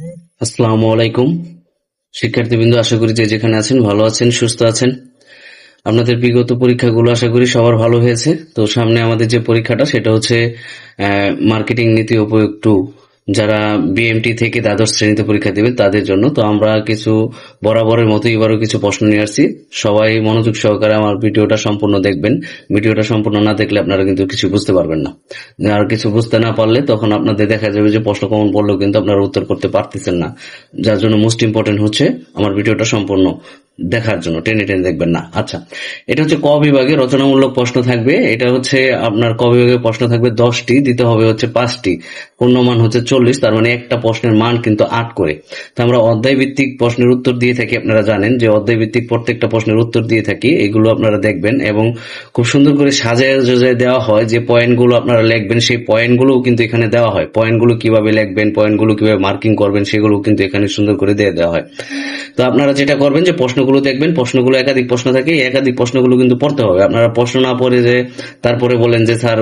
আসসালামু আলাইকুম শিক্ষার্থীবৃন্দ, আশা করি যে যেখানে আছেন ভালো আছেন, সুস্থ আছেন। আপনাদের বিগত পরীক্ষাগুলো আশা করি সবার ভালো হয়েছে। তো সামনে আমাদের যে পরীক্ষাটা সেটা হচ্ছে মার্কেটিং নীতি উপযোগ 2, যারা বিএমটি থেকে দ্বাদশ শ্রেণীতে পরীক্ষা দিবেন তাদের জন্য। তো আমরা কিছু বরাবরের মতো এবারও কিছু প্রশ্ন নিয়ে আসছি। সবাই মনোযোগ সহকারে আমার ভিডিওটা সম্পূর্ণ দেখবেন। ভিডিওটা সম্পূর্ণ না দেখলে আপনারা কিন্তু কিছু বুঝতে পারবেন না। আর কিছু বুঝতে না পারলে তখন আপনাদের দেখা যাবে যে প্রশ্ন কমন পড়লেও কিন্তু আপনারা উত্তর করতে পারতেছেন না। যার জন্য মোস্ট ইম্পর্টেন্ট হচ্ছে আমার ভিডিওটা সম্পূর্ণ দেখার জন্য, টেনে টেনে দেখবেন না। আচ্ছা, এটা হচ্ছে ক বিভাগে রচনামূলক প্রশ্ন থাকবে। এটা হচ্ছে আপনার ক বিভাগে প্রশ্ন থাকবে 10টি, দিতে হবে হচ্ছে 5টি। পূর্ণমান হচ্ছে 40, তার মানে একটা প্রশ্নের মান কিন্তু 8 করে। তো আমরা অধ্যায় ভিত্তিক প্রশ্নের উত্তর দিয়ে থাকি, আপনারা জানেন যে অধ্যায় ভিত্তিক প্রত্যেকটা প্রশ্নের উত্তর দিয়ে থাকি। এগুলো আপনারা দেখবেন এবং খুব সুন্দর করে সাজায় সাজায় দেওয়া হয়। যে পয়েন্টগুলো আপনারা লিখবেন সেই পয়েন্টগুলোও কিন্তু এখানে দেওয়া হয়। পয়েন্টগুলো কিভাবে লিখবেন, পয়েন্টগুলো কিভাবে মার্কিং করবেন সেগুলো কিন্তু এখানে সুন্দর করে দিয়ে দেওয়া হয়। তো আপনারা যেটা করবেন যে প্রশ্নগুলো দেখবেন, প্রশ্নগুলো একাধিক প্রশ্ন থাকে, একাধিক প্রশ্নগুলো কিন্তু পড়তে হবে। আপনারা প্রশ্ন না পড়ে যে তারপরে বলেন যে স্যার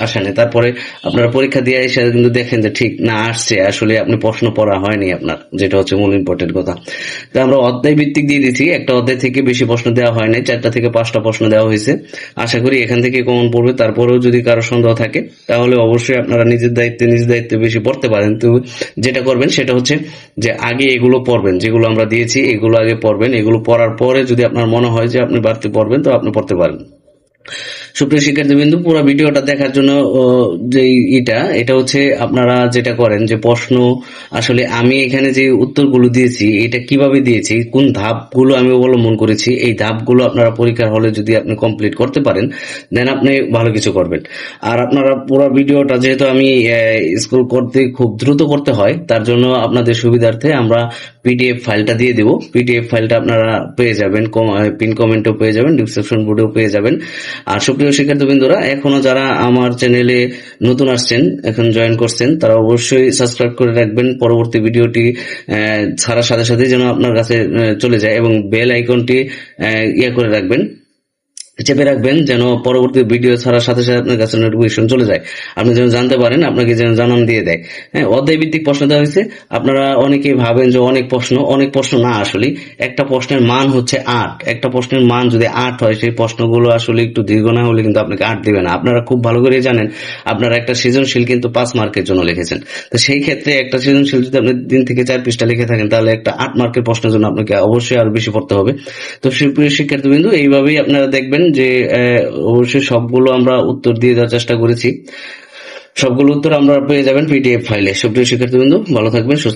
আসেনি, তারপরে আপনারা পরীক্ষা দিয়ে এসে কিন্তু দেখেন যে ঠিক না আসছে, আসলে আপনি প্রশ্ন পড়া হয়নি আপনার, যেটা হচ্ছে মূল ইম্পর্টেন্ট কথা। তো আমরা অধ্যায় ভিত্তিক দিয়ে দিচ্ছি, একটা অধ্যায় থেকে বেশি প্রশ্ন দেওয়া হয় নাই, 4টা থেকে 5টা প্রশ্ন দেওয়া হয়েছে। আশা করি এখান থেকে কমন পড়বে। তারপরেও যদি কারো সন্দেহ থাকে তাহলে অবশ্যই আপনারা নিজের দায়িত্বে বেশি পড়তে পারেন। তো যেটা করবেন সেটা হচ্ছে যে আগে এগুলো পড়বেন, যেগুলো আমরা দিয়েছি এগুলো আগে পড়বেন। এগুলো পড়ার পরে যদি আপনার মনে হয় যে আপনি বাড়তি পড়বেন তো আপনি পড়তে পারেন। সুপ্রিয় শিক্ষার্থীবৃন্দু, পুরো ভিডিওটা দেখার জন্য যে এটা হচ্ছে আপনারা যেটা করেন যে প্রশ্ন আসলে আমি এখানে যে উত্তরগুলো দিয়েছি এটা কিভাবে দিয়েছি, কোন ধাপগুলো আমি অবলম্বন করেছি, এই ধাপগুলো আপনারা পরীক্ষার হলে যদি আপনি কমপ্লিট করতে পারেন দেন আপনি ভালো কিছু করবেন। আর আপনারা পুরো ভিডিওটা যেহেতু আমি স্কুল করতে খুব দ্রুত করতে হয়, তার জন্য আপনাদের সুবিধার্থে আমরা পিডিএফ ফাইলটা দিয়ে দেব। পিডিএফ ফাইলটা আপনারা পেয়ে যাবেন, পিন কমেন্টও পেয়ে যাবেন, ডিসক্রিপশন বোর্ডেও পেয়ে যাবেন। আর সুপ্রিয় শিক্ষার্থীবৃন্দরা, এখনো যারা আমার চ্যানেলে নতুন আসছেন, এখন জয়েন করছেন, তারা অবশ্যই সাবস্ক্রাইব করে রাখবেন। পরবর্তী ভিডিওটি ছাড়ার সাথে সাথে যেন আপনার কাছে চলে যায়, এবং বেল আইকনটি করে রাখবেন, চেপে রাখবেন, যেন পরবর্তী ভিডিও ছাড়ার সাথে সাথে আপনার কাছে নোটিফিকেশন চলে যায়, আপনি যেন জানতে পারেন, আপনাকে যেন জানান দিয়ে দেয়। হ্যাঁ, অধ্যায় ভিত্তিক প্রশ্ন দেওয়া হয়েছে। আপনারা অনেকেই ভাবেন যে অনেক প্রশ্ন না, আসলে একটা প্রশ্নের মান হচ্ছে 8। একটা প্রশ্নের মান যদি 8 হয়, সেই প্রশ্নগুলো আসলে একটু দীর্ঘ না হলে কিন্তু আপনাকে 8 দিবে না। আপনারা খুব ভালো করে জানেন আপনারা একটা সৃজনশীল কিন্তু 5 মার্কের জন্য লিখেছেন। তো সেই ক্ষেত্রে একটা সৃজনশীল যদি আপনি 3 থেকে 4 পৃষ্ঠা লিখে থাকেন তাহলে একটা 8 মার্কের প্রশ্নের জন্য আপনাকে অবশ্যই আরো বেশি পড়তে হবে। তো সুপ্রিয় শিক্ষার্থীবৃন্দু, এইভাবেই আপনারা দেখবেন যে অবশ্যই সবগুলো আমরা উত্তর দিয়ে দেওয়ার চেষ্টা করেছি। সবগুলো উত্তর আমরা পেয়ে যাবেন পিডিএফ ফাইলে। সুপ্রিয় শিক্ষার্থীবৃন্দু, ভালো থাকবেন, সুস্থ